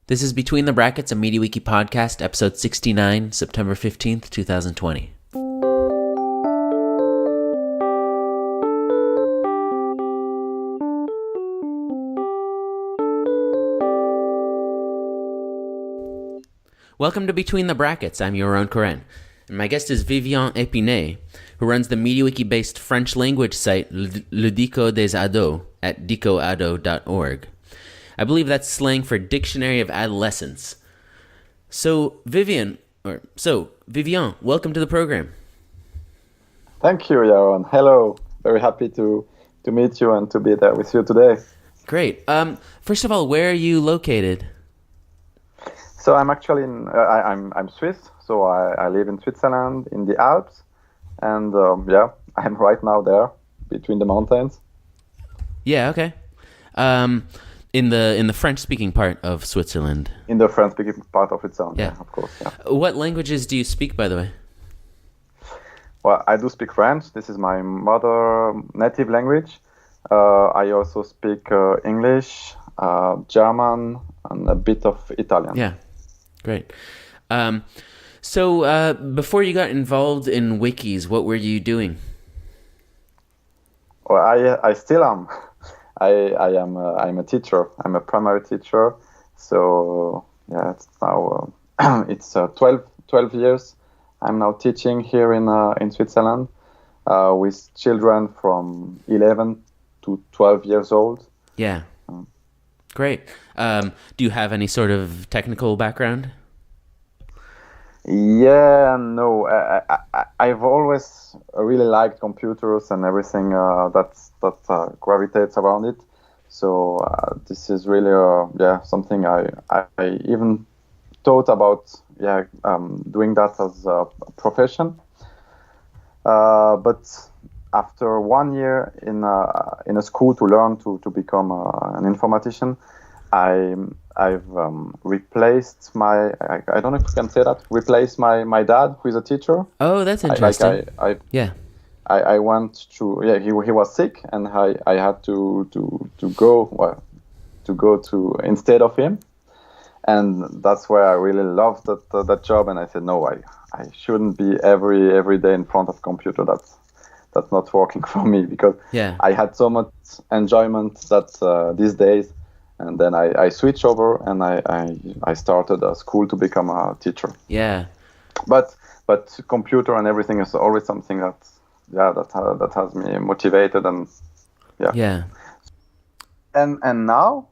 This is Between the Brackets, a Mediawiki podcast, episode 69, September 15th, 2020. Welcome to Between the Brackets. I'm Yaron Koren, and my guest is Vivian Epiney, who runs the Mediawiki-based French language site Le Dico des ados at dicoado.org. I believe that's slang for Dictionary of Adolescents. So, Vivian, welcome to the program. Thank you, Yaron. Hello. Very happy to meet you and to be there with you today. Great. First of all, where are you located? So I'm actually I'm Swiss. So I live in Switzerland in the Alps, and I'm right now there between the mountains. Yeah. Okay. In the French-speaking part of Switzerland. In the French-speaking part of Switzerland, yeah, of course. Yeah. What languages do you speak, by the way? Well, I do speak French. This is my mother native language. I also speak English, German, and a bit of Italian. Yeah, great. So before you got involved in wikis, what were you doing? Well, I still am. I'm a teacher. I'm a primary teacher. So yeah, it's now it's 12 years. I'm now teaching here in Switzerland with children from 11 to 12 years old. Yeah, great. Do you have any sort of technical background? Yeah, no. I've always really liked computers and everything that gravitates around it. So this is really something I even thought about doing that as a profession. But after 1 year in a school to learn to become an informatician, I've replaced my, I don't know if you can say that, replaced my dad, who is a teacher. Oh, that's interesting. I went to, he was sick, and I had to go to instead of him. And that's where I really loved that job. And I said, no, I shouldn't be every day in front of a computer. That's not working for me, because I had so much enjoyment that these days. And then I switched over, and I started a school to become a teacher. Yeah. But computer and everything is always something that has me motivated, and yeah. And now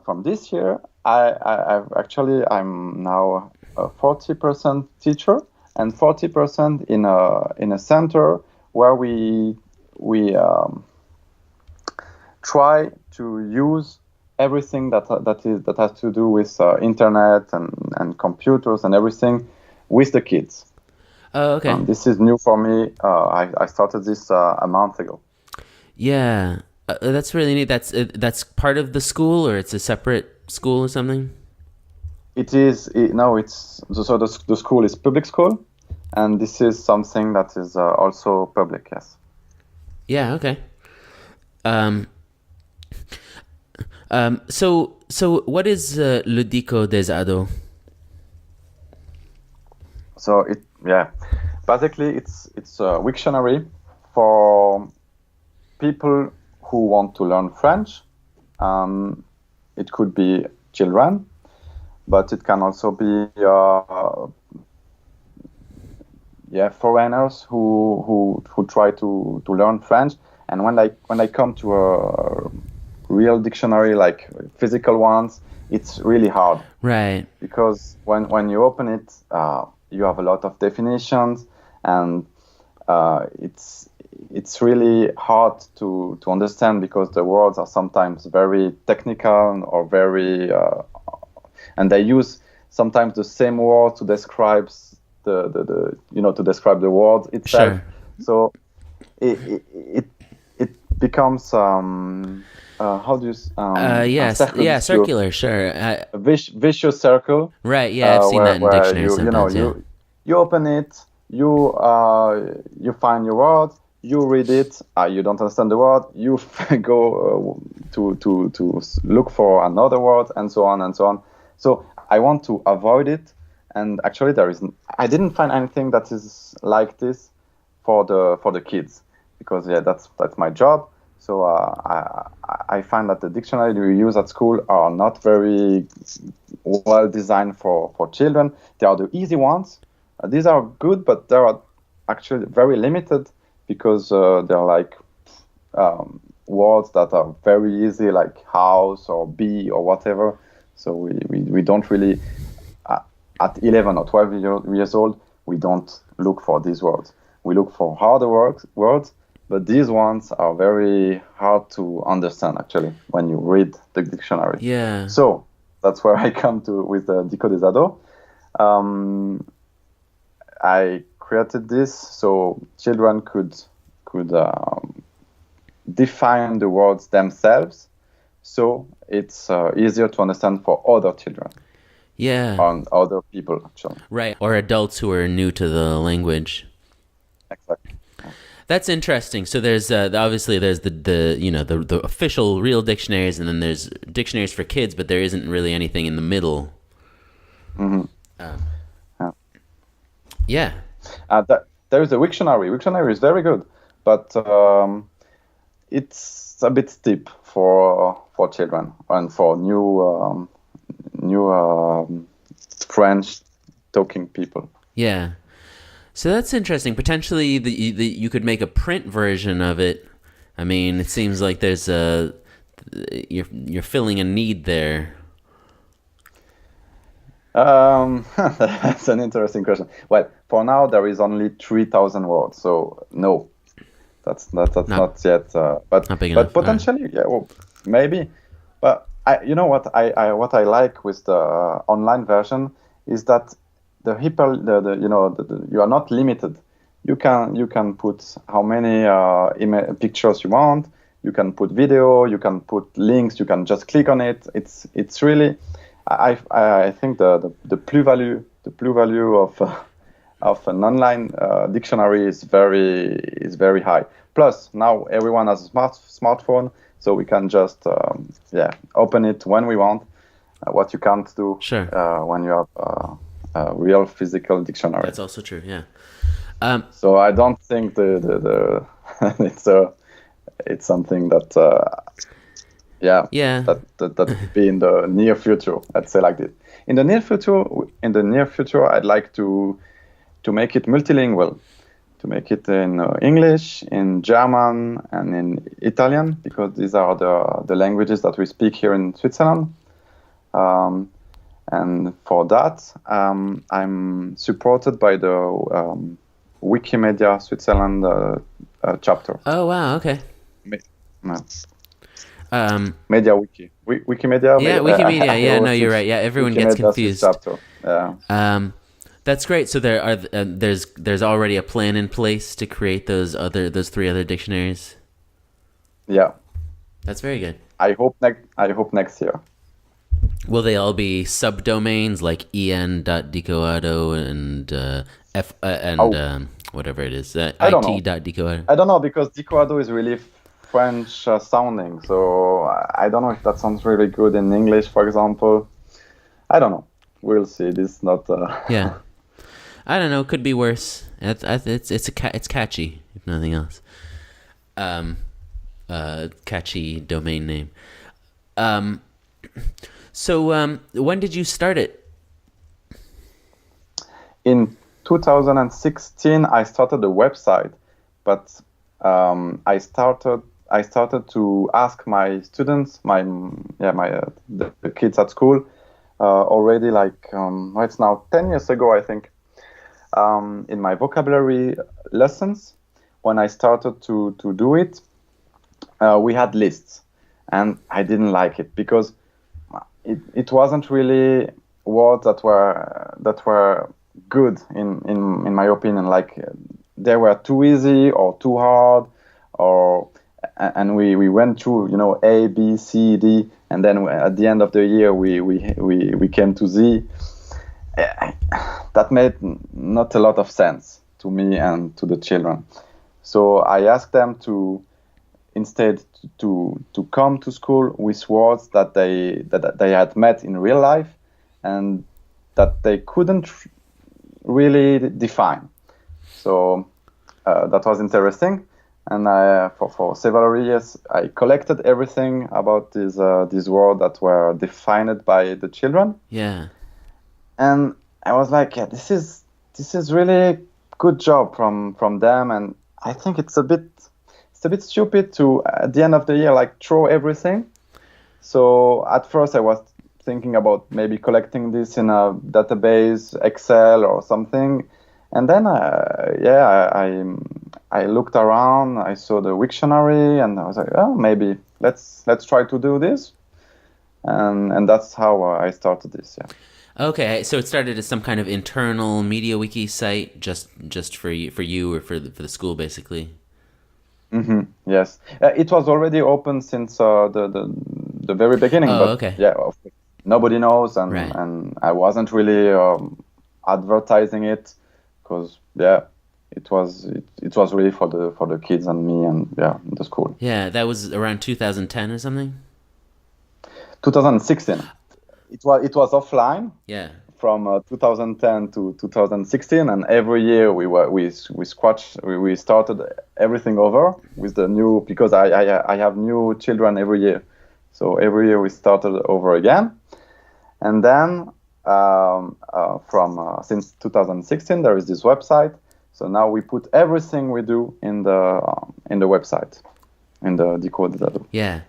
from this year I'm now a 40% teacher and 40% in a center where we try to use everything that has to do with internet and computers and everything with the kids. Oh, okay. This is new for me. I started this a month ago. Yeah, that's really neat. That's part of the school, or it's a separate school or something? It is. So the school is public school, and this is something that is also public. Yes. Yeah. Okay. So what is Le Dico des ados? So basically it's a Wiktionnaire for people who want to learn French. It could be children, but it can also be foreigners who try to learn French. And when they come to a real dictionary, like physical ones, it's really hard. Right. Because when you open it, you have a lot of definitions, and it's really hard to understand, because the words are sometimes very technical or very and they use sometimes the same word to describe to describe the word itself. Sure. So it becomes how do you circular, sure. A vicious circle. Right, yeah, I've seen that in dictionaries sometimes. You open it, you find your word, you read it, you don't understand the word, you go to look for another word, and so on and so on. So I want to avoid it. And actually, I didn't find anything that is like this for the kids, because that's my job. So I find that the dictionary we use at school are not very well designed for children. They are the easy ones. These are good, but they are actually very limited, because they're like words that are very easy, like house or bee or whatever. So we don't really, at 11 or 12 years old, we don't look for these words. We look for harder words, but these ones are very hard to understand, actually, when you read the dictionary. Yeah. So that's where I come to with the Dico des ados. I created this so children could define the words themselves, so it's easier to understand for other children. Yeah. On other people, actually. Right. Or adults who are new to the language. Exactly. That's interesting. So there's obviously there's the official real dictionaries, and then there's dictionaries for kids, but there isn't really anything in the middle. Yeah. There is a Wiktionary. Wiktionary is very good, but it's a bit steep for children and for new French talking people. Yeah. So that's interesting. Potentially, you could make a print version of it. I mean, it seems like there's you're filling a need there. That's an interesting question. Well, for now there is only 3,000 words, so no, that's not yet. But not big enough. Potentially, right. Yeah, well, maybe. But what I like with the online version is that you are not limited. You can put how many pictures you want. You can put video. You can put links. You can just click on it. It's really, I think the plus-value of an online dictionary is very high. Plus now everyone has a smartphone, so we can just open it when we want. What you can't do when you have a real physical dictionary. That's also true. Yeah. So I don't think the it's something that that would be in the near future. Let's say like this. In the near future, I'd like to make it multilingual, to make it in English, in German, and in Italian, because these are the languages that we speak here in Switzerland. And for that, I'm supported by the Wikimedia Switzerland chapter. Oh wow! Okay. Mediawiki. Wikimedia. Yeah, Wikimedia. Yeah, no, you're right. Yeah, everyone gets confused. Chapter. Yeah. That's great. So there are there's already a plan in place to create those 3 other dictionaries. Yeah. That's very good. I hope next year. Will they all be subdomains like en.dicoado and whatever it is, it.dicoado? I don't know, because dicoado is really French sounding, so I don't know if that sounds really good in English, for example. I don't know. We'll see. This is not. Yeah, I don't know. Could be worse. It's catchy, if nothing else. Catchy domain name. So when did you start it? In 2016, I started a website, but I started to ask my students, the kids at school, already like it's now 10 years ago, I think, in my vocabulary lessons. When I started to do it, we had lists, and I didn't like it because it wasn't really words that were good in my opinion. Like they were too easy or too hard, and we went through A, B, C, D, and then at the end of the year we came to Z. That made not a lot of sense to me and to the children. So I asked them to instead to come to school with words that they had met in real life, and that they couldn't really define. So that was interesting. And for several years, I collected everything about these words that were defined by the children. Yeah. And I was like, yeah, this is really good job from them. And I think it's a bit stupid to at the end of the year like throw everything. So at first I was thinking about maybe collecting this in a database, Excel or something. And then I looked around, I saw the Wiktionary, and I was like, oh, maybe let's try to do this. And that's how I started this, yeah. Okay, so it started as some kind of internal Mediawiki site, just for you or for the school, basically. Mm-hmm. Yes, it was already open since the very beginning. Oh, but okay. Yeah, nobody knows, and Right. and I wasn't really advertising it because it was really for the kids and me and the school. Yeah, that was around 2010 or something. 2016. It was offline. Yeah. From 2010 to 2016, and every year we started everything over with the new, because I have new children every year, so every year we started over again. And then since 2016 there is this website, so now we put everything we do in the website, in the Dico des ados. Yeah.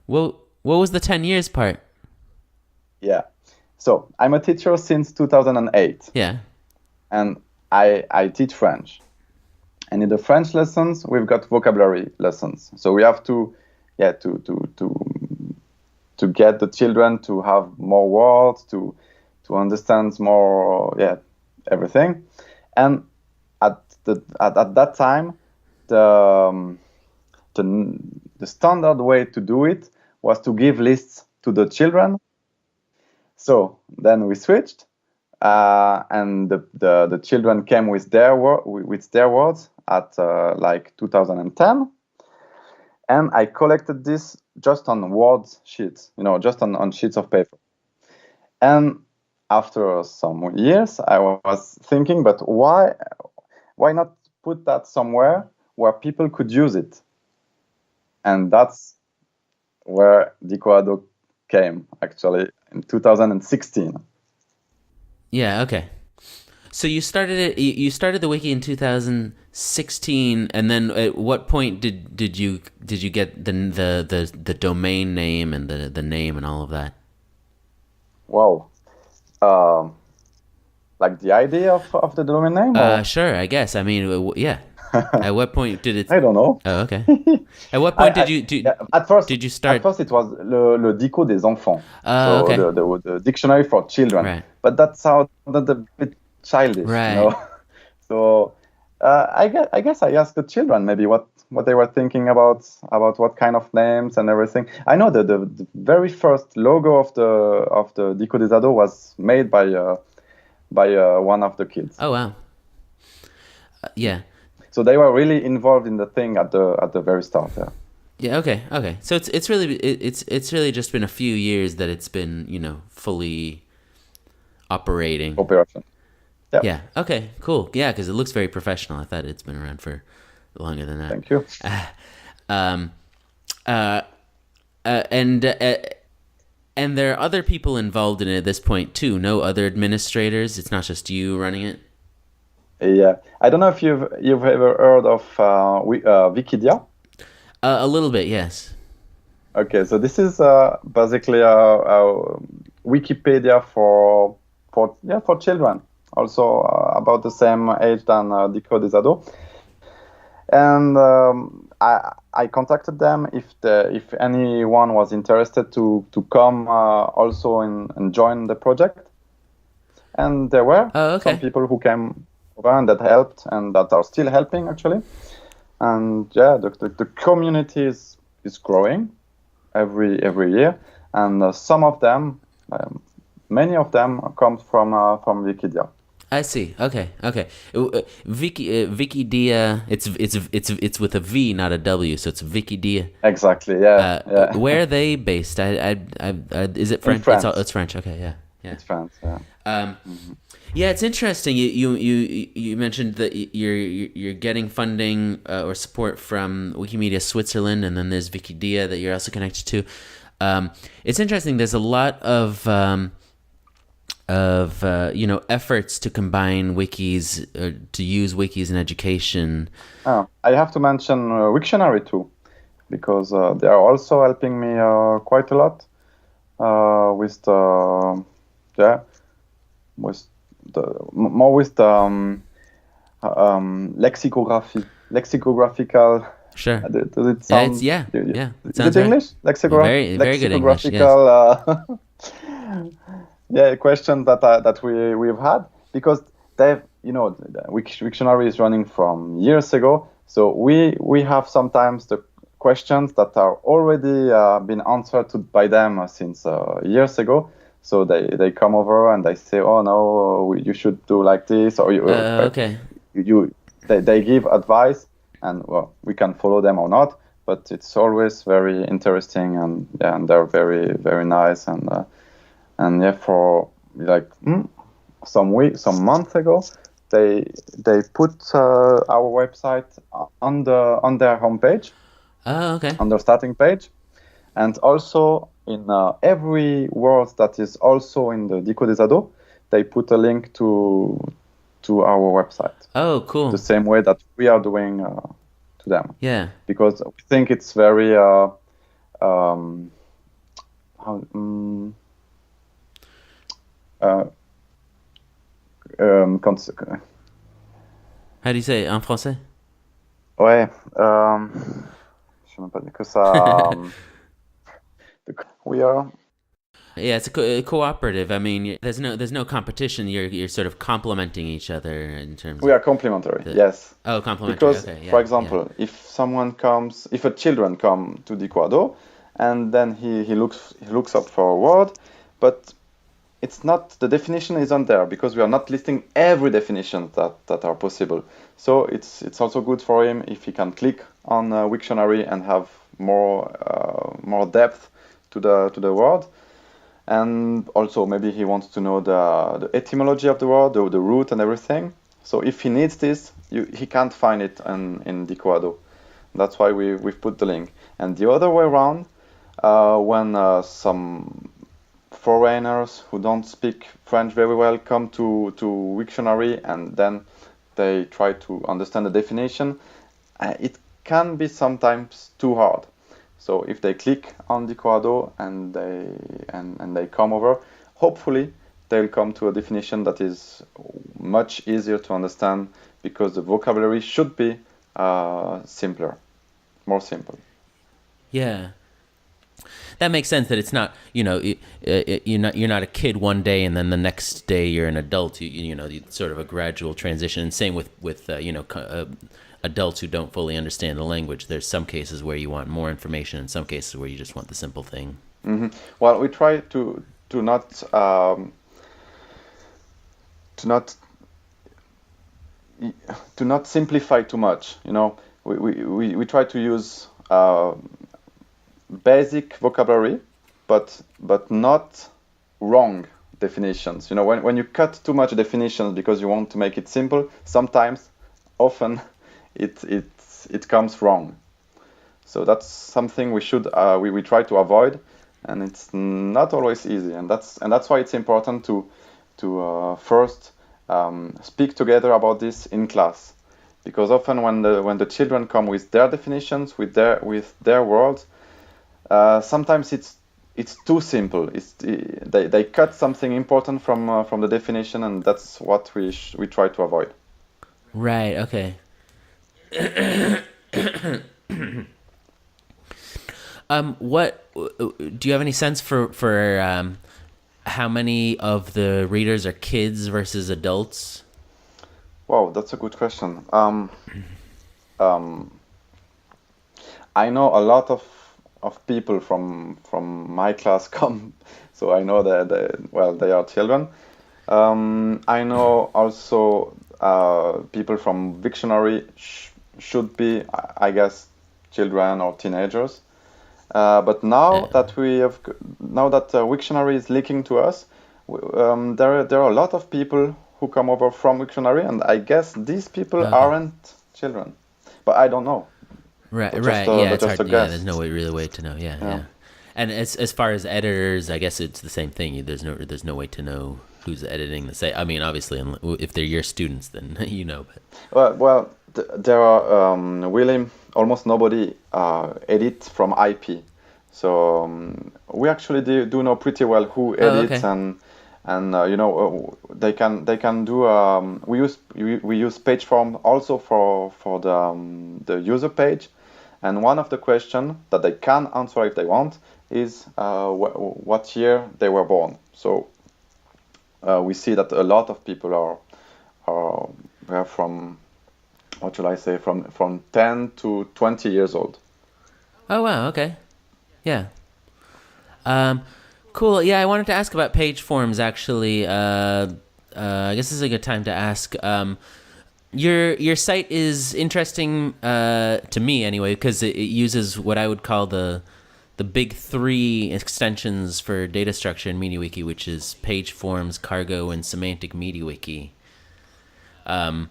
Well, what was the 10 years part? Yeah. So I'm a teacher since 2008. Yeah. And I teach French. And in the French lessons, we've got vocabulary lessons. So we have to get the children to have more words, to understand more, everything. And at that time, the standard way to do it was to give lists to the children. So then we switched, and the children came with their words at like 2010, and I collected this just on word sheets, just on sheets of paper. And after some years, I was thinking, but why not put that somewhere where people could use it? And that's where Dico Ado came, actually, in 2016. Yeah. Okay. So you started it. You started the wiki in 2016, and then at what point did you get the domain name and the name and all of that? Wow. Like the idea of the domain name? Sure. I guess. I mean, yeah. At what point did it? I don't know. Oh, okay. At what point did you at first, did you start? At first, it was le Dico des enfants, so okay. the dictionary for children. Right. But that sounded a bit childish, right? So I guess I asked the children maybe what they were thinking about what kind of names and everything. I know that the very first logo of the Dico des ados was made by one of the kids. Oh wow. Yeah. So they were really involved in the thing at the very start. Yeah. Yeah. Okay. So it's really just been a few years that it's been fully operating. Operation. Yeah. Yeah. Okay. Cool. Yeah, because it looks very professional. I thought it's been around for longer than that. Thank you. And there are other people involved in it at this point too. No other administrators. It's not just you running it. Yeah, I don't know if you've ever heard of Wikidia. A little bit, yes. Okay, so this is basically a Wikipedia for children, also about the same age than Dico des ados. And I contacted them if anyone was interested to come also and join the project, and there were some people who came and that helped and that are still helping actually. And the community is growing every year, and some of them, many of them come from Wikidia. I see. Okay. Wikidia. It's with a V, not a W, so it's Wikidia. Exactly. Yeah. Where are they based? Is it French? In France. It's French. Okay. Yeah. Yeah. It's France. Yeah. Yeah, it's interesting. You mentioned that you're getting funding or support from Wikimedia Switzerland, and then there's Wikidia that you're also connected to. It's interesting. There's a lot of efforts to combine wikis, to use wikis in education. I have to mention Wiktionnaire too, because they are also helping me quite a lot with the lexicographical. Sure. Does it sound? Yeah. It Is sounds it English? right. Very good English. Yes. Lexicographical. Questions that we've had, because they've, the Wiktionary is running from years ago, so we have sometimes the questions that are already been answered by them since years ago. So they come over and they say, oh no, you should do like this, or okay. They give advice, and well, we can follow them or not, but it's always very interesting, and they're very, very nice, and for like some months ago, they put our website on their homepage. Oh, okay. On their starting page, and also in every word that is also in the Dico des ados, they put a link to our website. Oh, cool. The same way that we are doing to them. Yeah. Because we think it's very How do you say it en français? Ouais. Je sais même pas dire que ça. We are. Yeah, it's a cooperative. I mean, there's no competition. You're sort of complementing each other in terms. We are complementary. Yes. Oh, complementary. Because, okay, for example, if a children come to Dico ado, and then he looks up for a word, but it's not, the definition isn't there, because we are not listing every definition that are possible. So it's also good for him if he can click on Wiktionary and have more depth to the word. And also maybe he wants to know the etymology of the word, the root and everything. So if he needs this, he can't find it in Dico ado. That's why we've put the link. And the other way around, when some foreigners who don't speak French very well come to Wiktionary, and then they try to understand the definition, it can be sometimes too hard. So if they click on Dico ado and they come over, hopefully they'll come to a definition that is much easier to understand, because the vocabulary should be simpler, more simple. Yeah. That makes sense, that it's not, you're not a kid one day and then the next day you're an adult. It's sort of a gradual transition. And same with adults who don't fully understand the language. There's some cases where you want more information, and some cases where you just want the simple thing. Mm-hmm. Well, we try to not simplify too much. We try to use basic vocabulary, but not wrong definitions. When you cut too much definitions because you want to make it simple, often it comes wrong. So that's something we try to avoid, and it's not always easy. And that's why it's important to first speak together about this in class, because often when the children come with their definitions, with their words, sometimes it's too simple. They cut something important from the definition, and that's what we try to avoid. Right. Okay. What do you have any sense for how many of the readers are kids versus adults? Wow, that's a good question. I know a lot of people from my class come, so I know that they are children. I know also people from Wiktionary should be, I guess, children or teenagers. But now that Wiktionary is linking to us, there are a lot of people who come over from Wiktionary, and I guess these people aren't children, but I don't know. Right, But right. just, Yeah, but it's just hard. a Yeah, guess. there's no really way to know. Yeah. And as far as editors, I guess it's the same thing. There's no way to know who's editing the site. I mean, obviously, if they're your students, then you know. But There are really almost nobody edits from IP, so we actually do know pretty well who edits, okay. and they can do. We use page form also for the user page, and one of the questions that they can answer if they want is what year they were born. So we see that a lot of people are from, what should I say, from 10 to 20 years old. Oh wow, okay, yeah, cool. Yeah, I wanted to ask about page forms actually. I guess this is a good time to ask. Your site is interesting to me anyway because it uses what I would call the big three extensions for data structure in Mediawiki, which is page forms, cargo, and semantic Mediawiki. I'm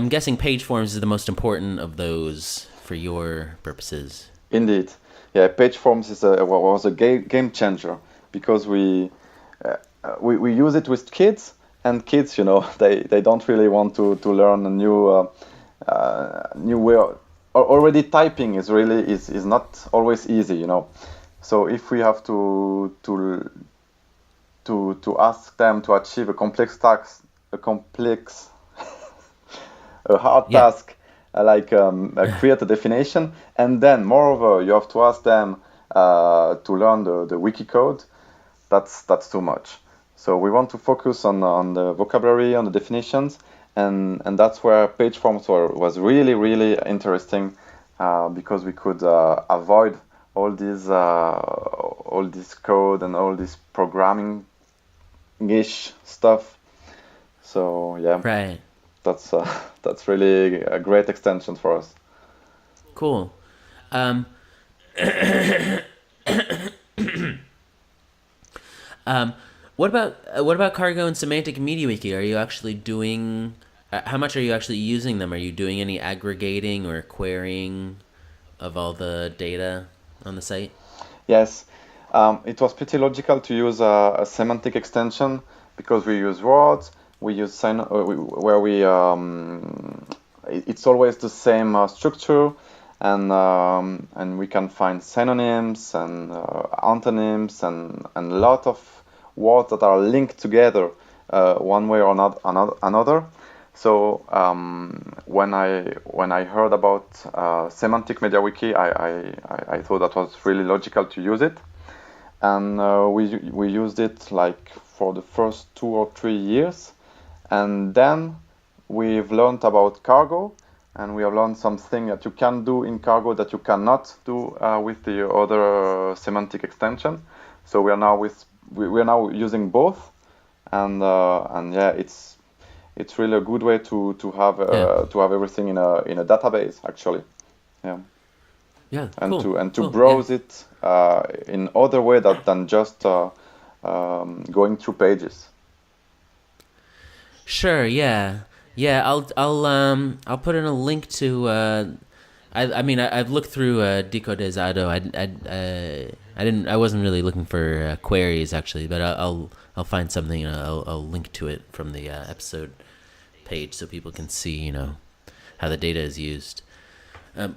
guessing page forms is the most important of those for your purposes. Indeed, yeah. Page forms was a game changer because we use it with kids, and kids, they don't really want to learn a new way. Already typing is not always easy, So if we have to ask them to achieve a complex task, a hard task, like create a definition, and then moreover you have to ask them to learn the wiki code, that's too much. So we want to focus on the vocabulary, on the definitions, and that's where page forms was really, really interesting because we could avoid all this code and all this programming-ish stuff. So yeah, right. That's really a great extension for us. Cool. What about cargo and semantic Mediawiki? Are you actually doing? How much are you actually using them? Are you doing any aggregating or querying of all the data on the site? Yes, it was pretty logical to use a semantic extension because we use words. We use it's always the same structure, and we can find synonyms and antonyms and a lot of words that are linked together one way or another. So when I heard about semantic Mediawiki, I thought that was really logical to use it, and we used it like for the first 2 or 3 years. And then we've learned about cargo, and we have learned something that you can do in cargo that you cannot do with the other semantic extension. So we are now using both, and yeah, it's really a good way to have everything in a database actually. Yeah. Yeah. And cool. to browse it in other way than just going through pages. Sure. Yeah. I'll put in a link to. I've looked through Dico des Ado. I wasn't really looking for queries actually, but I'll find something and I'll link to it from the episode page so people can see how the data is used. Man.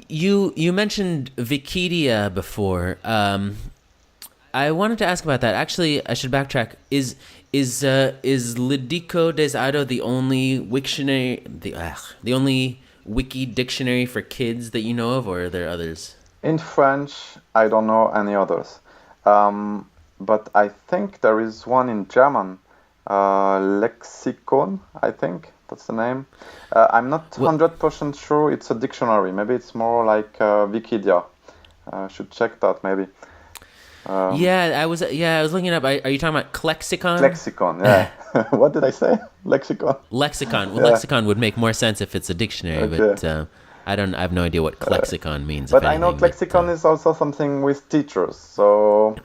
You mentioned Wikidia before. I wanted to ask about that. Actually, I should backtrack. Is Dico des Ado the only Wiktionary, the only wiki dictionary for kids that you know of, or are there others? In French, I don't know any others. But I think there is one in German, Lexicon, I think. That's the name. I'm not 100% sure it's a dictionary. Maybe it's more like Wikidia. I should check that maybe. I was looking it up. Are you talking about Lexicon? Lexicon, yeah. What did I say? Lexicon. Lexicon. Well, Yeah. Lexicon would make more sense if it's a dictionary, Okay. but I have no idea what Klexicon means. But if I know anything, Klexicon is also something with teachers, so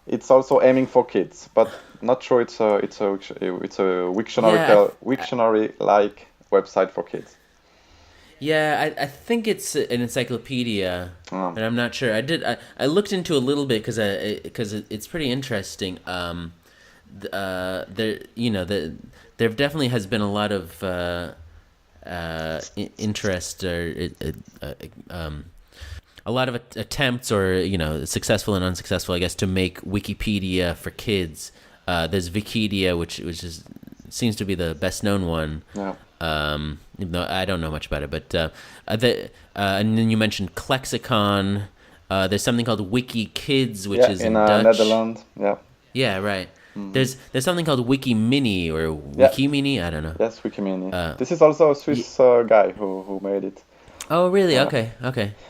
it's also aiming for kids. But not sure it's a Yeah, Wiktionary like website for kids. yeah, I think it's an encyclopedia, but I'm not sure. I looked into a little bit because it's pretty interesting. There there definitely has been a lot of interest or a lot of attempts or successful and unsuccessful, I guess, to make Wikipedia for kids. There's Vikidia, which seems to be the best known one. Yeah. Even though I don't know much about it, but and then you mentioned Klexicon. There's something called Wikikids, which is in Dutch. Netherlands. Yeah. Yeah, right. There's something called Wikimini or Wikimini. I don't know. Yes, Wikimini. This is also a Swiss guy who made it. Oh, really? Okay.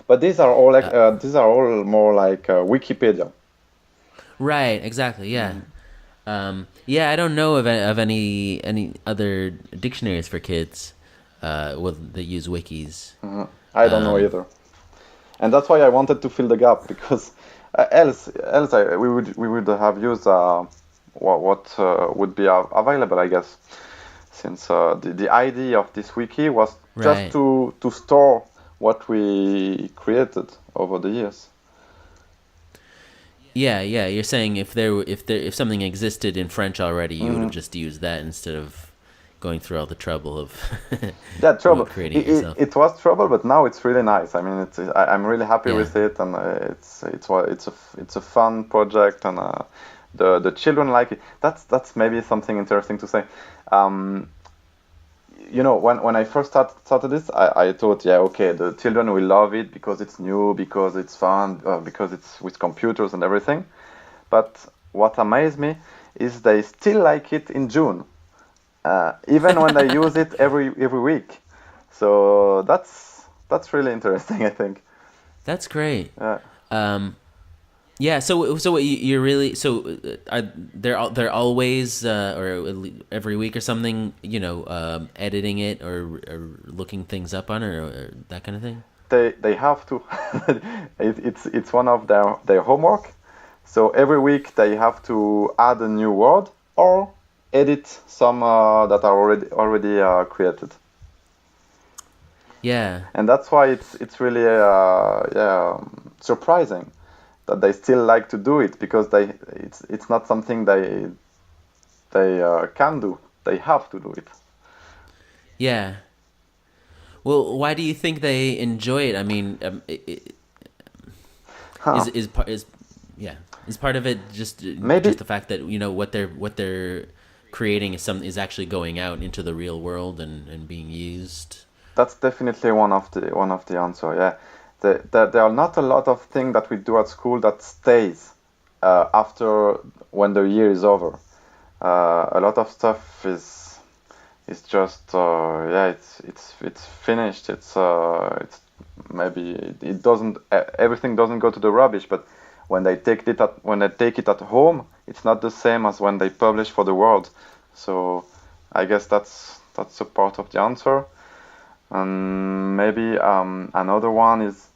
But these are all more like Wikipedia. Right. Exactly. Yeah. Yeah. I don't know of any other dictionaries for kids. That use wikis. I don't know either, and that's why I wanted to fill the gap because else we would have used what would be available, I guess, since the idea of this wiki was just to store what we created over the years. Yeah. You're saying if something existed in French already, you would have just used that instead of going through all the trouble of creating it yourself. It was trouble, but now it's really nice. I mean, I'm really happy with it, and it's a fun project, and the children like it. That's maybe something interesting to say. When I first started this, I thought, the children will love it because it's new, because it's fun, because it's with computers and everything. But what amazed me is they still like it in June. Even when they use it every week, so that's really interesting, I think. That's great. Yeah. So you're really they're always or every week or something, editing it or looking things up on it or that kind of thing. They have to. It's one of their homework. So every week they have to add a new word or edit some that are already created. Yeah. And that's why it's really surprising that they still like to do it, because it's not something they can do. They have to do it. Yeah. Well, why do you think they enjoy it? I mean, is part of it just maybe just the fact that what they're creating is actually going out into the real world and being used? That's definitely one of the answer. Yeah, there are not a lot of things that we do at school that stays after when the year is over. A lot of stuff is just it's finished. It's maybe it doesn't everything doesn't go to the rubbish, but when they take it at home, it's not the same as when they publish for the world. So I guess that's a part of the answer. And maybe another one is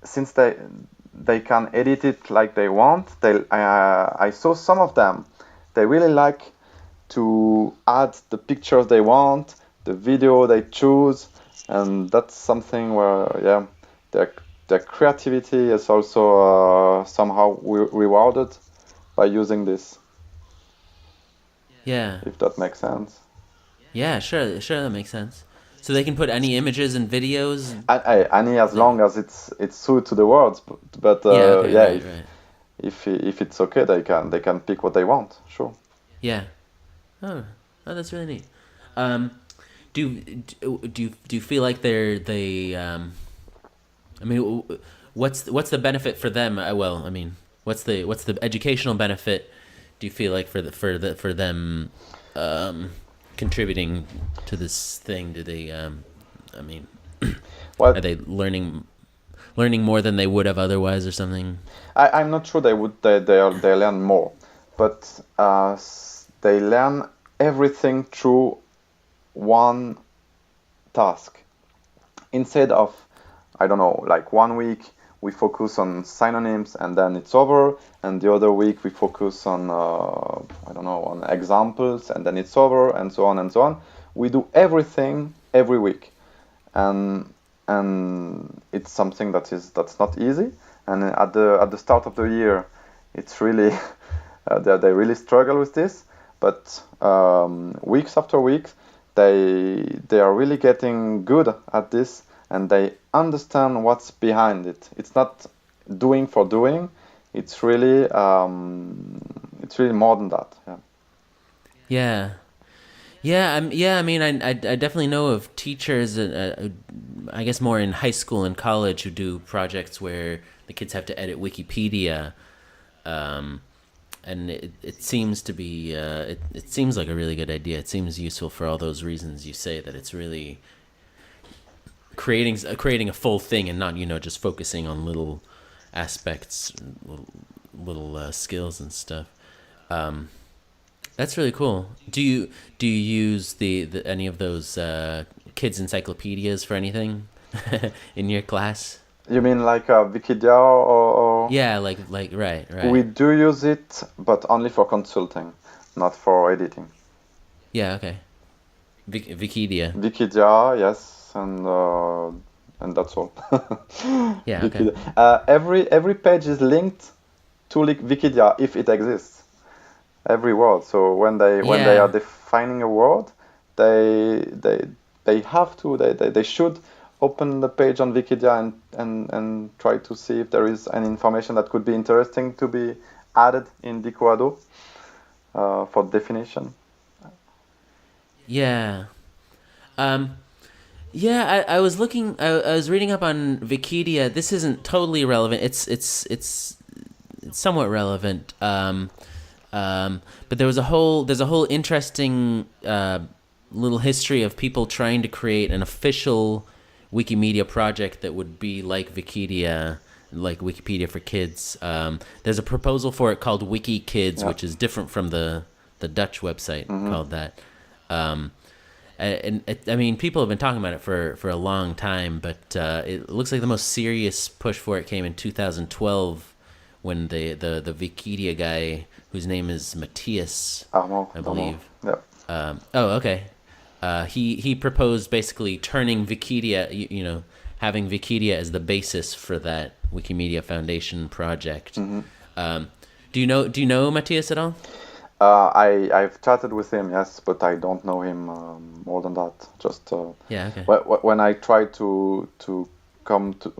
since they can edit it like they want. I saw some of them. They really like to add the pictures they want, the video they choose, and that's something where their creativity is also somehow rewarded by using this. Yeah. If that makes sense. Yeah, sure, that makes sense. So they can put any images and videos. Any as long as it's suited to the words, but right. If it's okay, they can pick what they want. Sure. Yeah. Oh, that's really neat. Do you feel like they I mean, what's the benefit for them? Well, I mean, what's the educational benefit? Do you feel like for them contributing to this thing? Do they I mean, are they learning more than they would have otherwise or something? I'm not sure they learn more, but they learn everything through one task. Instead of, I don't know, like 1 week we focus on synonyms and then it's over, and the other week we focus on, I don't know, on examples and then it's over, and so on and so on. We do everything every week, and it's something that's not easy. And at the start of the year, it's really they really struggle with this. But weeks after weeks, they are really getting good at this, and they understand what's behind it. It's not doing for doing. It's really more than that. Yeah. Yeah. I mean, I definitely know of teachers, I guess more in high school and college, who do projects where the kids have to edit Wikipedia, and it seems to be it seems like a really good idea. It seems useful for all those reasons you say, that it's really creating a full thing and not, just focusing on little aspects, little skills and stuff. That's really cool. Do you use the any of those kids encyclopedias for anything in your class? You mean like Wikidia or? Yeah, like right. We do use it, but only for consulting, not for editing. Yeah, okay. Vikidia. Wikidia, yes, and that's all. Yeah, okay. Every page is linked to Wikidia if it exists. Every word. So when they are defining a word, they have to they should open the page on Wikidia and try to see if there is any information that could be interesting to be added in Dico for definition. Yeah. I was looking. I was reading up on Wikidia. This isn't totally relevant. It's somewhat relevant. But there's a whole interesting little history of people trying to create an official Wikimedia project that would be like Wikidia, like Wikipedia for kids. There's a proposal for it called Wikikids, which is different from the Dutch website called that. I mean, people have been talking about it for a long time, but it looks like the most serious push for it came in 2012 when the Wikidia guy, whose name is Matthias, I believe. Yeah. Okay. He proposed basically turning Wikidia, having Wikidia as the basis for that Wikimedia Foundation project. Mm-hmm. Do you know Matthias at all? I've chatted with him, yes, but I don't know him more than that. Just yeah, okay. When I try to come to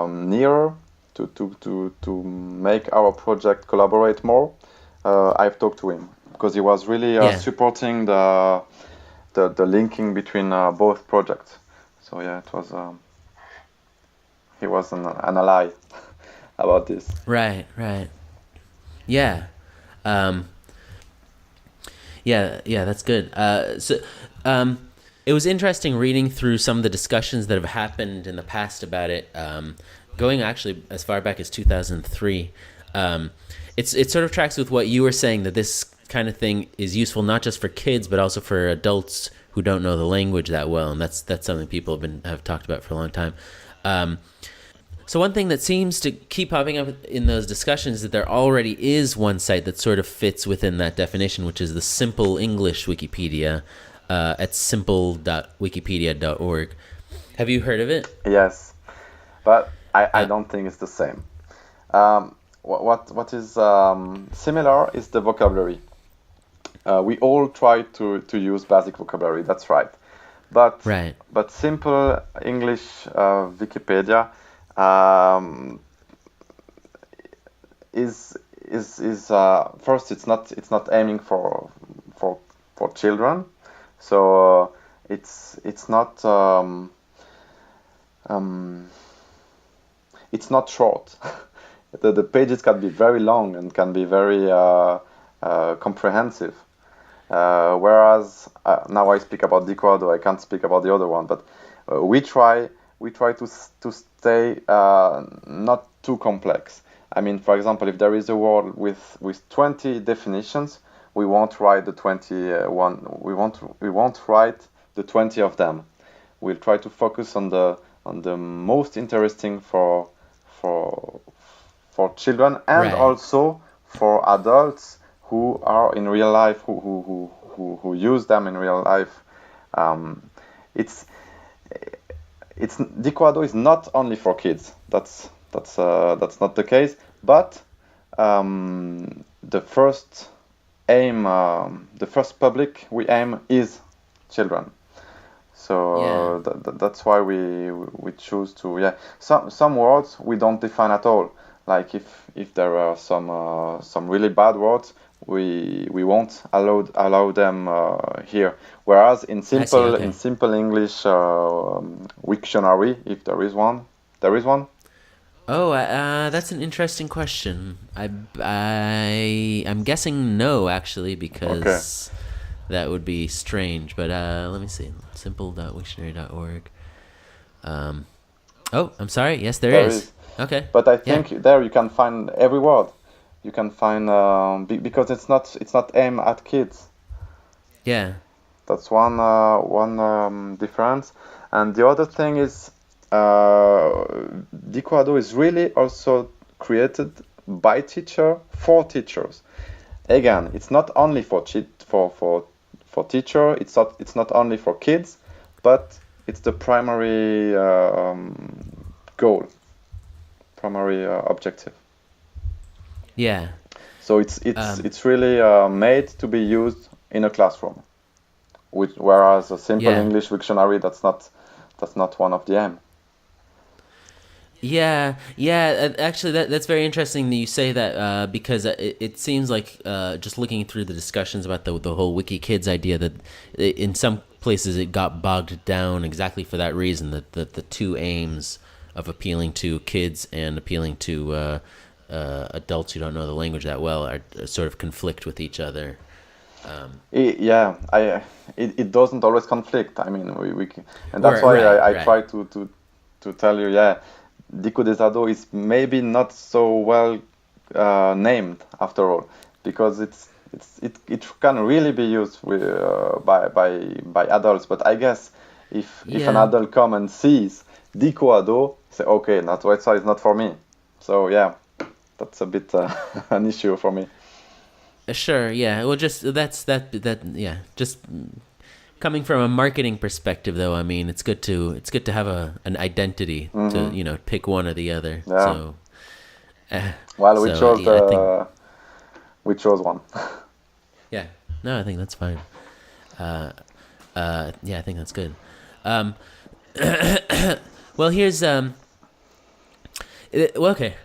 nearer to make our project collaborate more, I've talked to him because he was really supporting the linking between both projects. So yeah, it was he was an ally about this. Right. Yeah. Yeah, that's good. It was interesting reading through some of the discussions that have happened in the past about it, going actually as far back as 2003. It sort of tracks with what you were saying, that this kind of thing is useful not just for kids but also for adults who don't know the language that well, and that's something people have talked about for a long time. So one thing that seems to keep popping up in those discussions is that there already is one site that sort of fits within that definition, which is the Simple English Wikipedia at simple.wikipedia.org. Have you heard of it? Yes, but I don't think it's the same. What is similar is the vocabulary. We all try to use basic vocabulary, that's right. But Simple English Wikipedia is first, it's not aiming for children, so it's not short. The pages can be very long and can be very comprehensive. Whereas now I speak about Dico, I can't speak about the other one, but we try to stay not too complex. I mean, for example, if there is a word with 20 definitions, we won't write the 21. We won't write the 20 of them. we'll try to focus on the most interesting for children, and also for adults who are in real life, who use them in real life. It's Dico is not only for kids. That's not the case. But the first aim, the first public we aim is children. So that's why we choose to some words we don't define at all. Like if there are some really bad words, we won't allow them here. Whereas in simple English Wiktionary, if there is one. Oh, that's an interesting question. I'm guessing no, actually, because that would be strange. But let me see. Simple.wiktionary.org. Oh, I'm sorry. Yes, there is. Okay. But I think there you can find every word. You can find because it's not aimed at kids. Yeah. That's one difference, and the other thing is Dico is really also created by teacher for teachers. Again, it's not only for teacher. It's not only for kids, but it's the primary goal, primary objective. Yeah. So it's really made to be used in a classroom, whereas a simple English Wiktionary that's not one of the aim. Yeah. Actually, that's very interesting that you say that because it seems like just looking through the discussions about the whole Wikikids idea that in some places it got bogged down exactly for that reason, that the two aims of appealing to kids and appealing to adults who don't know the language that well are sort of conflict with each other. It doesn't always conflict. I mean, and that's why I try to tell you, Dico des Ados is maybe not so well named after all, because it can really be used with, by adults. But I guess if an adult come and sees Dico Ado, say okay, that website is not for me. So that's a bit an issue for me. Sure, yeah. Well, just just coming from a marketing perspective, though, I mean, it's good to have an identity to pick one or the other. Yeah. So, we chose one. Yeah. No, I think that's fine. I think that's good. Well, here's okay.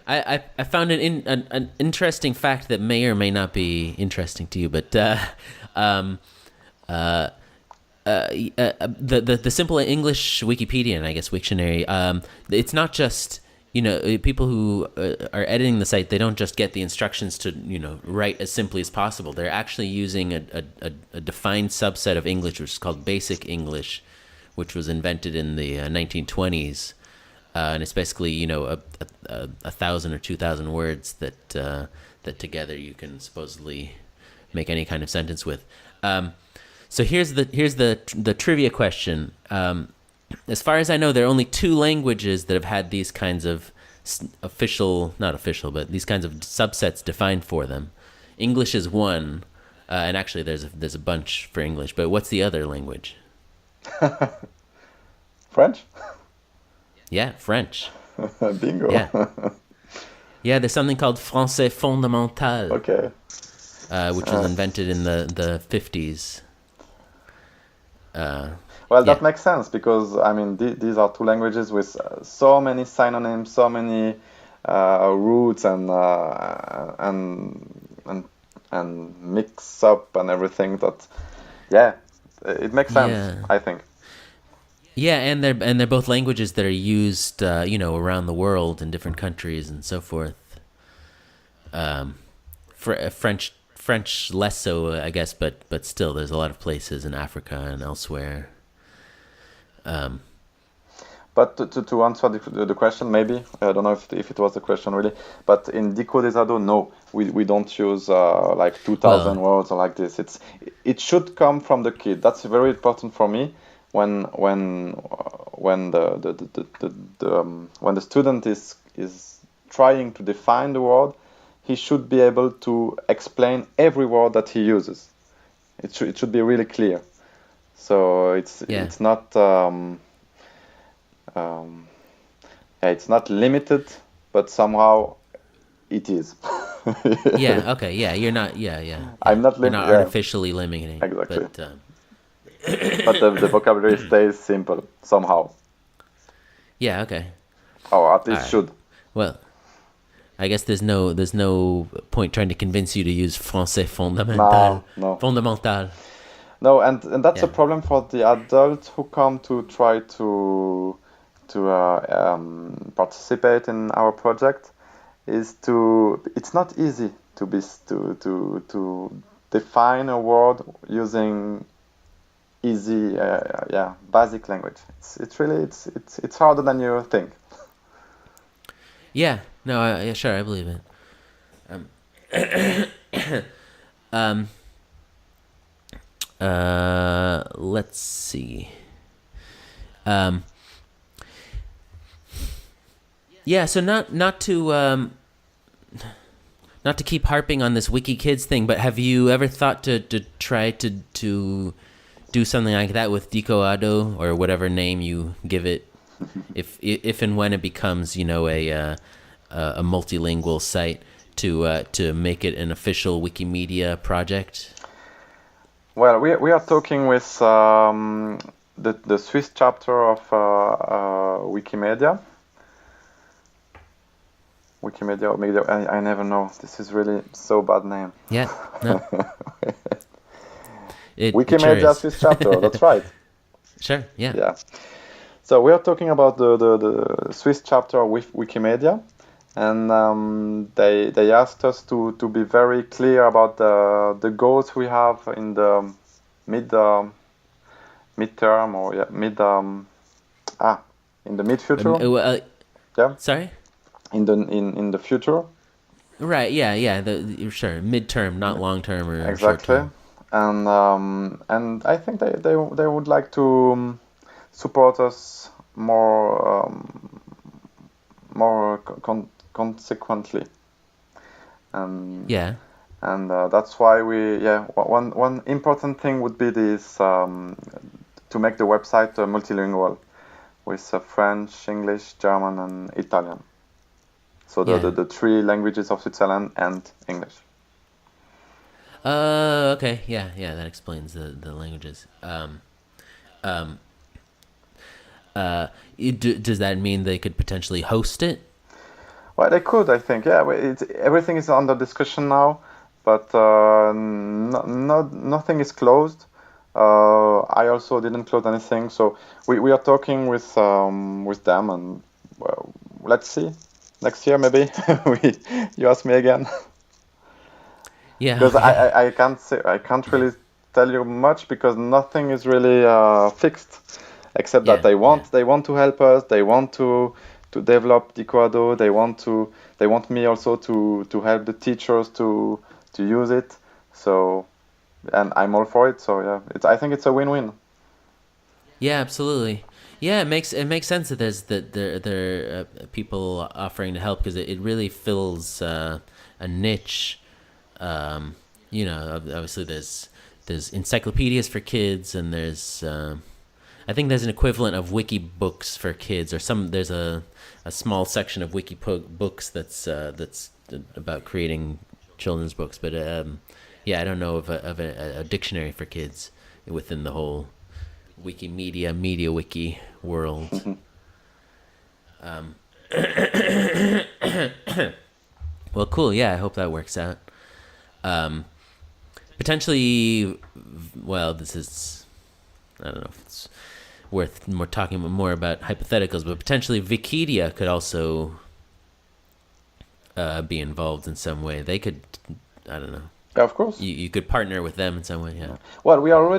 I found an interesting fact that may or may not be interesting to you, but the simple English Wikipedia and I guess Wiktionary, it's not just people who are editing the site. They don't just get the instructions to write as simply as possible. They're actually using a defined subset of English, which is called Basic English, which was invented in the 1920s. And it's basically, a 1,000 or 2,000 words that together you can supposedly make any kind of sentence with. So here's the trivia question. As far as I know, there are only two languages that have had these kinds of not official, but these kinds of subsets defined for them. English is one, and actually there's a bunch for English. But what's the other language? French. Yeah, French. Bingo. Yeah, there's something called Français fondamental. Okay. Which was invented in the 50s. That makes sense, because I mean these are two languages with so many synonyms, so many roots and mix up and everything. That it makes sense. I think. Yeah, and they're both languages that are used, around the world in different countries and so forth. French less so, I guess, but still, there's a lot of places in Africa and elsewhere. But to answer the question, maybe I don't know if it was the question really, but in Dico des Ados, no, we don't use like 2,000 words or like this. It should come from the kid. That's very important for me. when the student is trying to define the word, he should be able to explain every word that he uses. It should be really clear. So it's not it's not limited, but somehow it is. Yeah. Okay. Yeah. You're not. Yeah. I'm not You're not artificially limiting. Exactly. But, but the vocabulary stays simple somehow. Yeah. Okay. Or at least should. Well, I guess there's no point trying to convince you to use français fondamental. No. Fondamental. No, and that's a problem for the adults who come to try to participate in our project. It's not easy to define a word using easy basic language. It's harder than you think. Yeah. No. Sure. I believe it. Let's see. Yeah. So not to keep harping on this Wikikids thing, but have you ever thought to try to do something like that with Dico Ado, or whatever name you give it, if and when it becomes, a multilingual site, to make it an official Wikimedia project? Well, we are talking with the Swiss chapter of Wikimedia. Wikimedia, I never know. This is really so bad name. Yeah, no. Wikimedia sure Swiss chapter, that's right. Sure, yeah. Yeah. So we are talking about the Swiss chapter with Wikimedia, and they asked us to be very clear about the goals we have in the midterm or in the mid future. Yeah. Sorry. In the future. Right. Yeah. Sure. Midterm, not long term or exactly. Short-term. And I think they would like to support us more consequently. Yeah. And that's why one important thing would be this to make the website multilingual with French, English, German, and Italian. So the three languages of Switzerland and English. Okay. Yeah. That explains the languages. Does that mean they could potentially host it? Well, they could, I think. Yeah, everything is under discussion now, but nothing is closed. I also didn't close anything, so we are talking with them, and let's see. Next year, maybe you ask me again. Yeah. Because I can't really tell you much, because nothing is really fixed, except that they want to help us. They want to develop Dico Ado. They want me also to help the teachers to use it. So, and I'm all for it. So yeah, I think it's a win-win. Yeah, absolutely. Yeah, it makes sense that there are people offering to help, because it really fills a niche. Obviously there's encyclopedias for kids, and there's I think there's an equivalent of wiki books for kids, or there's a small section of wiki books that's about creating children's books, but I don't know of a dictionary for kids within the whole Wikimedia Mediawiki world. Well, cool. Yeah, I hope that works out. Potentially, well, this is, I don't know if it's worth talking more about hypotheticals, but potentially Wikidia could also be involved in some way. They could, I don't know. Yeah, of course. You could partner with them in some way, yeah. Well, we are,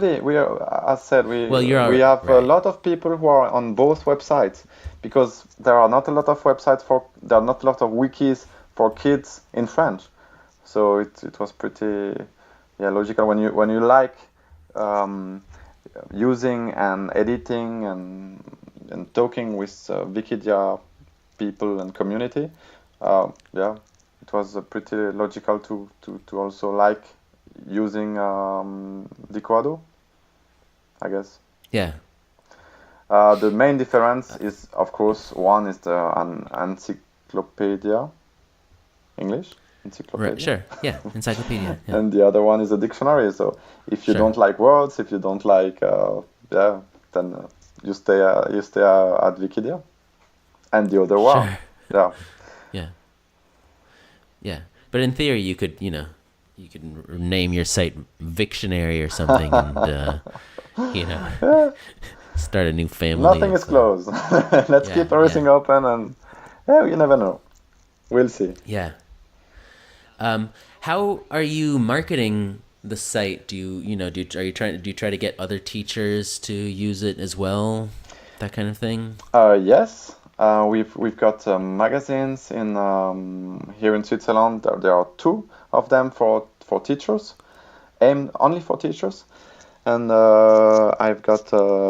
as said, we have a lot of people who are on both websites, because there are not a lot of wikis for kids in French. So it was pretty logical when you like using and editing and talking with Wikidia people and community, yeah, it was pretty logical to also like using Dico, I guess. Yeah. The main difference is, of course, one is an encyclopedia, English encyclopedia. Right, sure. Yeah, encyclopedia. Yeah. And the other one is a dictionary. So if you Sure. don't like words, if you don't like, then you stay at Wikidia. And the other one, Sure. yeah. Yeah. Yeah. But in theory, you could name your site Wiktionnaire or something and, start a new family. Nothing is closed. Let's keep everything open, and you never know. We'll see. Yeah. How are you marketing the site? Do you try to get other teachers to use it as well? That kind of thing? Yes. We've got magazines in here in Switzerland. There are 2 of them for teachers, aimed only for teachers. And I've got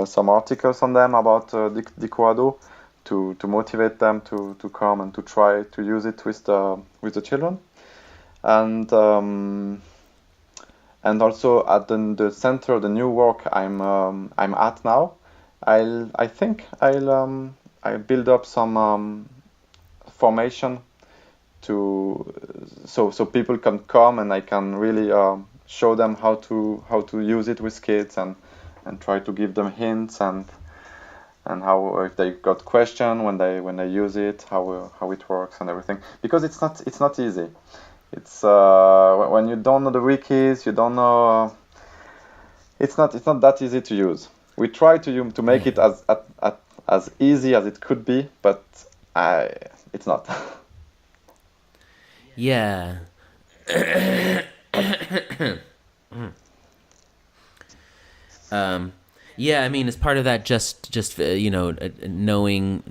some articles on them about Dico to motivate them to come and to try to use it with the children. And also at the center, the new work I'm at now, I think I'll build up some formation so people can come and I can really show them how to use it with kids and try to give them hints and how, if they got question when they use it, how it works and everything, because it's not easy. It's when you don't know the wikis, you don't know. It's not that easy to use. We try to make it as easy as it could be, but it's not. Yeah. Yeah, I mean, as part of that, just knowing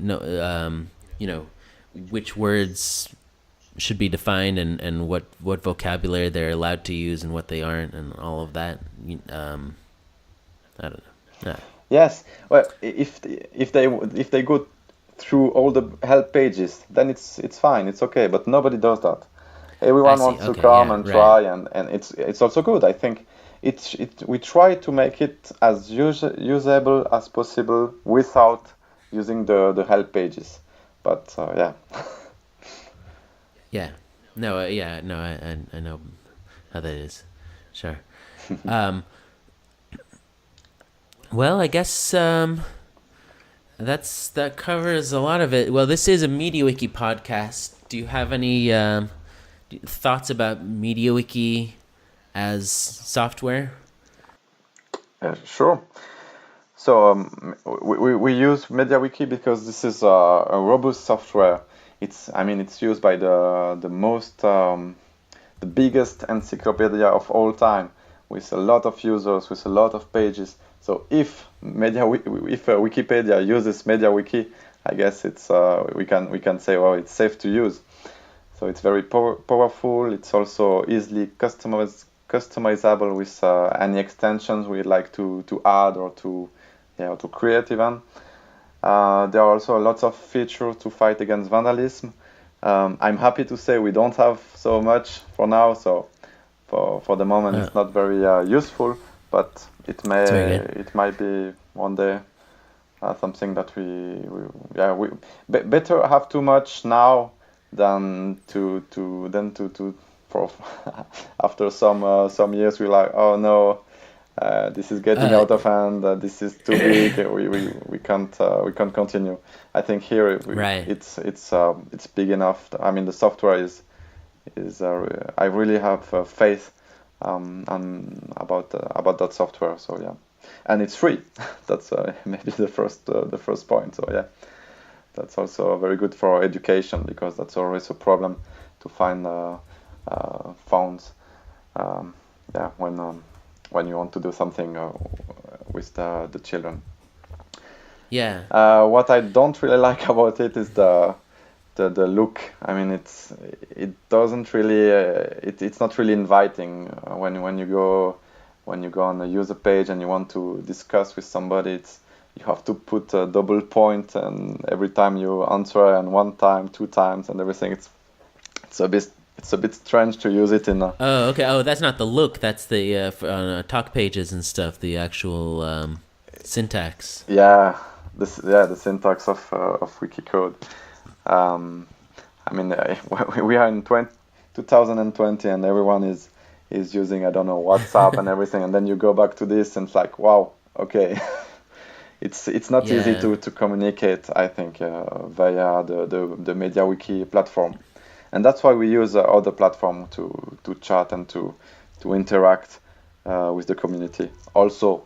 which words should be defined and what vocabulary they're allowed to use and what they aren't and all of that. I don't know. Yeah. Yes. Well, if they go through all the help pages, then it's fine. It's okay. But nobody does that. Everyone wants to come and try, and it's also good. I think we try to make it as usable as possible without using the help pages. But yeah. Yeah. No. No. I know how that is. Sure. Well, I guess that covers a lot of it. Well, this is a Mediawiki podcast. Do you have any thoughts about Mediawiki as software? Sure. So we use Mediawiki because this is a robust software. It's used by the biggest encyclopedia of all time, with a lot of users, with a lot of pages. So if Wikipedia uses Mediawiki, I guess it's we can say, well, it's safe to use. So it's very powerful. It's also easily customizable with any extensions we'd like to add or to create even. There are also lots of features to fight against vandalism. I'm happy to say we don't have so much for now. So for the moment, it's not very useful, but it might be one day something that we better have too much now than to for after some years we're like, oh no, this is getting out of hand, this is too big, we can't continue. I think here it's big enough. I mean, the software is I really have faith about that software. So yeah, and it's free. That's maybe the first point. So yeah, that's also very good for education, because that's always a problem to find phones. When you want to do something with the children. Yeah. What I don't really like about it is the look. I mean, it doesn't really it's not really inviting when you go when you go on a user page and you want to discuss with somebody, you have to put a double point, and every time you answer, and 1 time, 2 times, and everything. It's a bit strange to use it in a... Oh, okay. Oh, that's not the look. That's the talk pages and stuff. The actual syntax. Yeah, the syntax of Wikicode. I mean, we are in 2020, and everyone is using, I don't know, WhatsApp and everything, and then you go back to this, and it's like, wow, okay. It's not easy to communicate, I think, via the Mediawiki platform. And that's why we use other platform to chat and to interact with the community. Also,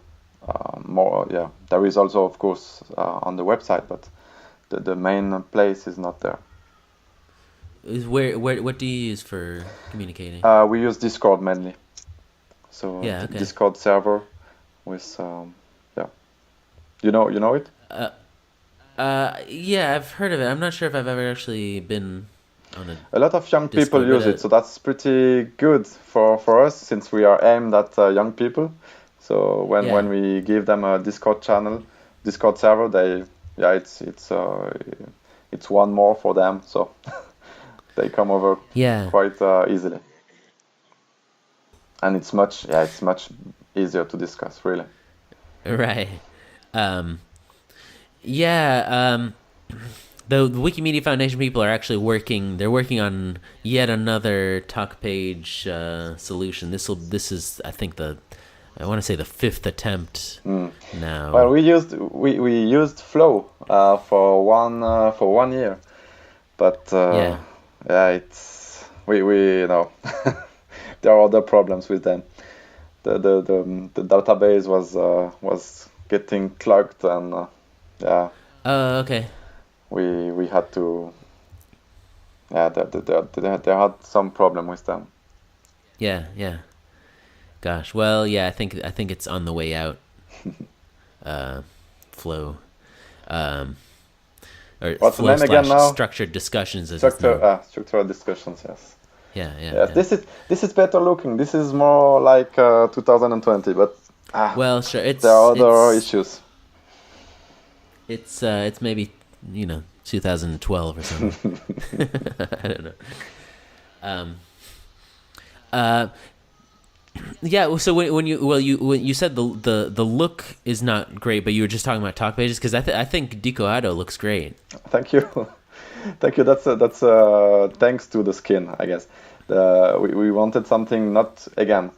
there is also, of course, on the website, but the main place is not there. What do you use for communicating? We use Discord mainly. So Discord server with You know it? Yeah, I've heard of it. I'm not sure if I've ever actually been on it. A lot of young people use it, so that's pretty good for us, since we are aimed at young people. So when we give them a Discord channel, Discord server, it's one more for them, so they come over quite easily. And it's much easier to discuss, really. Right. The Wikimedia Foundation people are actually working on yet another talk page solution. This is, I think, I want to say the 5th attempt now. Well, we used Flow for 1 year, but it's we there are other problems with them. The database was getting clogged, and Oh, okay. We had to. They had some problem with them. Yeah. Gosh. Well, I think it's on the way out. Flow. Or what's Flow the name again now? Structured discussions. Structured discussions. Yes. Yeah. This is better looking. This is more like 2020, but well, sure. There are other issues. It's maybe 2012 or something. I don't know. So when you said the look is not great, but you were just talking about talk pages, because I think Dico looks great. Thank you. That's thanks to the skin, I guess. We wanted something, not again,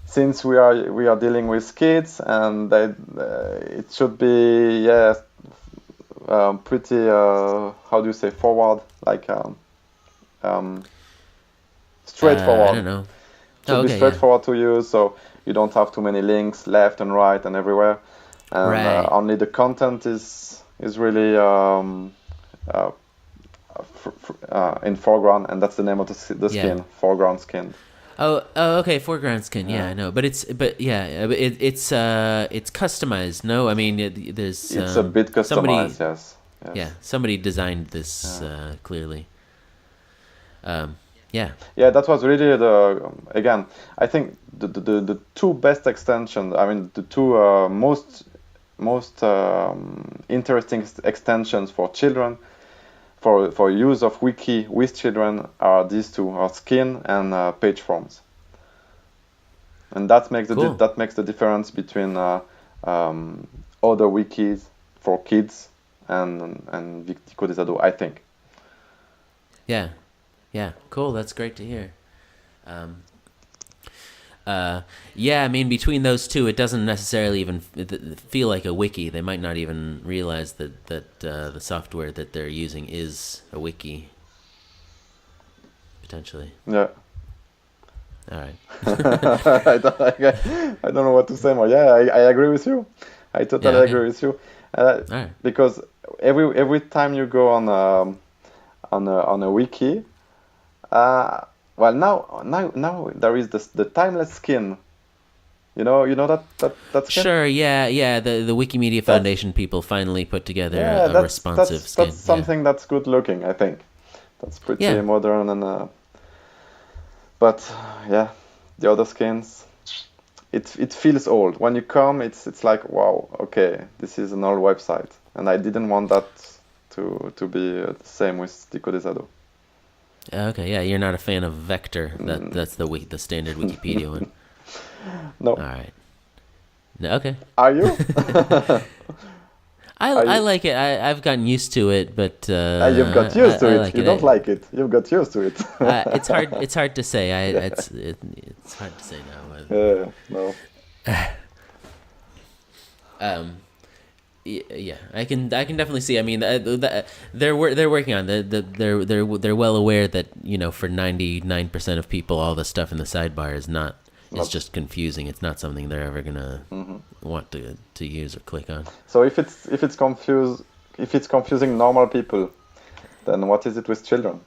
since we are dealing with kids, and it should be pretty how do you say forward, like straightforward. I don't know. Should be straightforward to use, so you don't have too many links left and right and everywhere, and only the content is really in foreground, and that's the name of the skin, foreground skin. Oh, okay, foreground skin. Yeah, I know, but it's customized. No, I mean there's. It's a bit customized. Yes. Yeah, somebody designed this clearly. Yeah, that was really again. I think the two best extensions. I mean, the two most interesting extensions for children, for use of wiki with children, are these two: are skin and page forms. And that makes the difference between other wikis for kids and Dico des ados, I think. Yeah, cool. That's great to hear. I mean, between those two, it doesn't necessarily even feel like a wiki. They might not even realize that the software that they're using is a wiki. Potentially. Yeah. All right. I don't know what to say more. Yeah, I agree with you. I totally agree with you. All right. Because every time you go on a wiki, well, now there is the timeless skin. You know that skin? Sure, yeah. The Wikimedia Foundation people finally put together a responsive skin. That's something that's good looking, I think. That's pretty modern, and but the other skins, it feels old. When you come, it's like, wow, okay, this is an old website, and I didn't want that to be the same with Dico des Ados. Okay, yeah, you're not a fan of Vector. That's the standard Wikipedia one. No. All right. No, okay. Are you? I like it. I've gotten used to it, but you've got used to it. Like you don't like it. You've got used to it. It's hard. It's hard to say. It's hard to say now. No. Yeah, I can definitely see. I mean, they're working on they're well aware that, you know, for 99% of people, all the stuff in the sidebar is not. It's just confusing. It's not something they're ever gonna want to use or click on. So if it's confusing normal people, then what is it with children?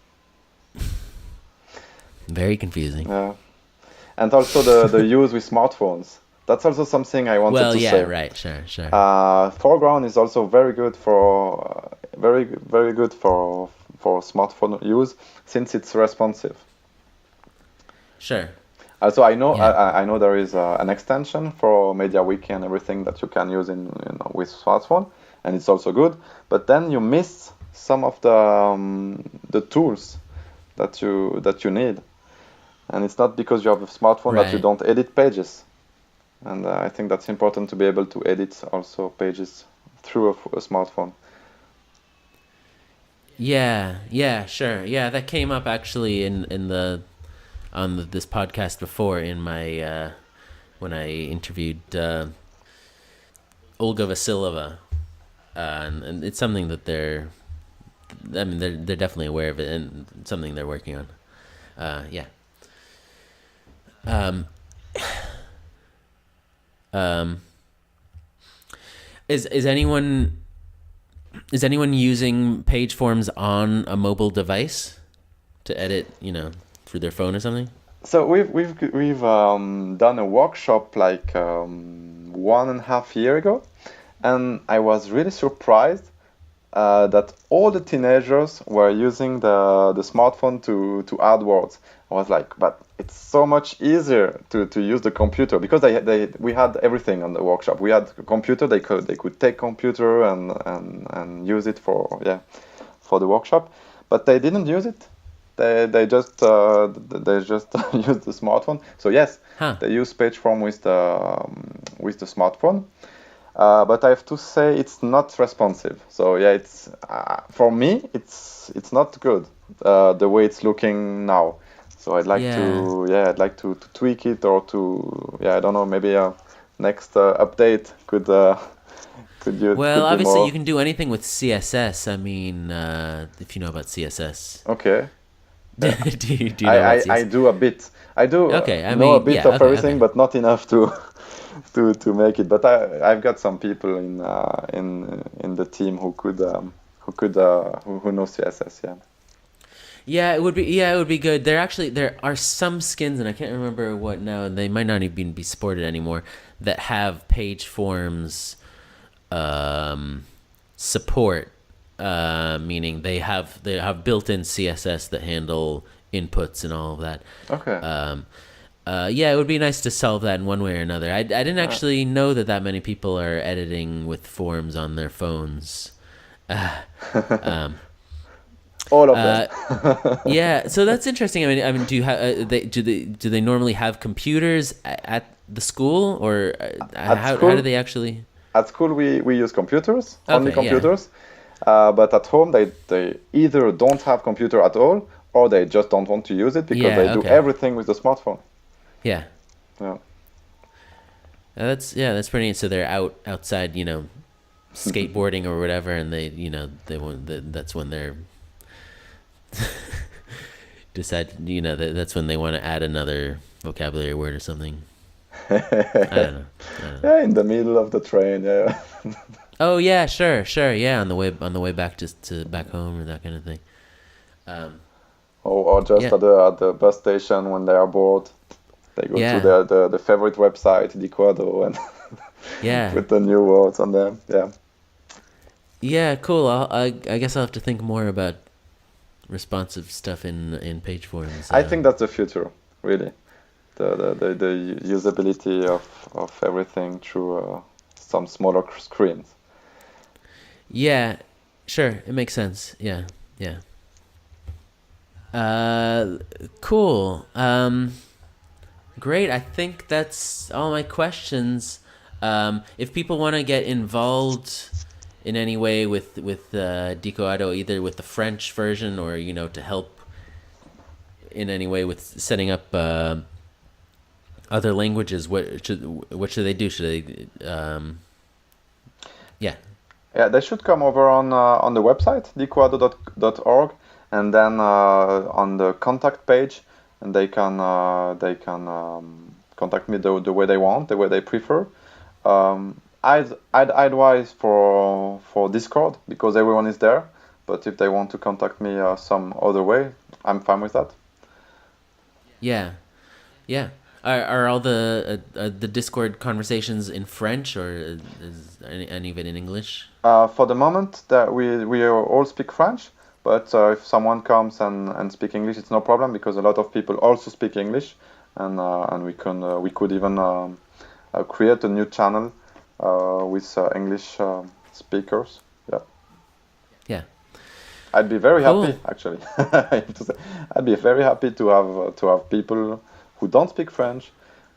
Very confusing. Yeah, and also the use with smartphones. That's also something I wanted to say. Well, yeah, right, sure. Foreground is also very good for smartphone use, since it's responsive. Sure. Also, I know there is an extension for Mediawiki and everything that you can use with smartphone, and it's also good. But then you miss some of the tools that you need, and it's not because you have a smartphone that you don't edit pages. And I think that's important to be able to edit also pages through a smartphone. Yeah, sure. Yeah, that came up actually on this podcast before in my when I interviewed Olga Vasilova, and it's something that they're definitely aware of it, and something they're working on. Yeah. Is anyone using page forms on a mobile device to edit, you know, through their phone or something? So we've done a workshop like 1.5 years ago, and I was really surprised that all the teenagers were using the smartphone to add words. I was like, but it's so much easier to use the computer, because we had everything on the workshop. We had a computer. They could take computer and use it for the workshop, but they didn't use it. They just use the smartphone. So yes, they use page form with the smartphone. But I have to say it's not responsive. So yeah, it's for me it's not good the way it's looking now. So I'd like to tweak it, or I don't know, maybe next update could you. Well, obviously you can do anything with CSS. I mean, if you know about CSS. Okay. do you know about CSS? I do a bit. I do know a bit of everything, but not enough to make it. But I've got some people in the team who know CSS. Yeah. Yeah, it would be good. There are some skins, and I can't remember what now, and they might not even be supported anymore, that have page forms support, meaning they have built-in CSS that handle inputs and all of that. Okay. It would be nice to solve that in one way or another. I didn't actually know that many people are editing with forms on their phones. All of them. Yeah, so that's interesting. I mean, do you have do they normally have computers at the school, or how do they actually? At school, we use computers, only computers. Yeah. But at home, they either don't have computer at all, or they just don't want to use it because they do everything with the smartphone. Yeah. Yeah. That's pretty neat. So they're outside, you know, skateboarding or whatever, and they that's when they're decide, you know, that's when they want to add another vocabulary word or something. I don't know. Yeah, in the middle of the train. Yeah. Oh yeah, sure. Yeah, on the way back to back home or that kind of thing. Or just at the bus station when they are bored, they go to the favorite website, Dico, and put the new words on them. Yeah. Yeah, cool. I guess I'll have to think more about responsive stuff in page forms. I think that's the future, really. the usability of everything through some smaller screens. Yeah, sure. It makes sense. Yeah. Cool. Great. I think that's all my questions. If people want to get involved in any way with Dico Ado, either with the French version or to help in any way with setting up other languages, what should they do? Should they Yeah, they should come over on the website dicoado.org, and then on the contact page, and they can contact me the way they want, the way they prefer. I'd advise for Discord because everyone is there. But if they want to contact me some other way, I'm fine with that. Yeah. Are all the Discord conversations in French, or is any of it in English? For the moment, that we all speak French, but if someone comes and speak English, it's no problem because a lot of people also speak English, and we could even create a new channel with English speakers. Yeah. I'd be very Cool. happy, actually. I have to say. I'd be very happy to have people who don't speak French,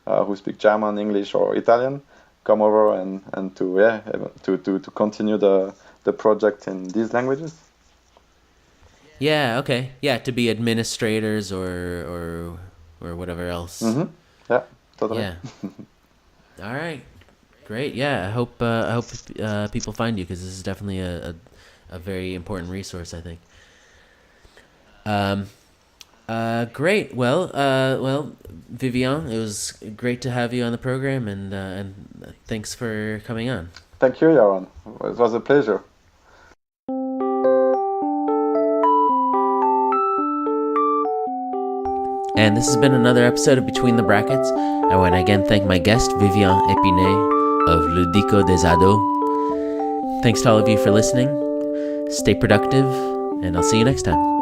who speak German, English, or Italian, come over and to continue the project in these languages. Yeah. Okay. Yeah. To be administrators or whatever else. Mm-hmm. Yeah, totally. Yeah. All right. Great. Yeah. I hope people find you, because this is definitely a very important resource, I think. Great. Well, Vivian, it was great to have you on the program, and thanks for coming on. Thank you, Yaron. It was a pleasure. And this has been another episode of Between the Brackets. I want to again thank my guest, Vivian Epiney of Le Dico des Ados. Thanks to all of you for listening. Stay productive, and I'll see you next time.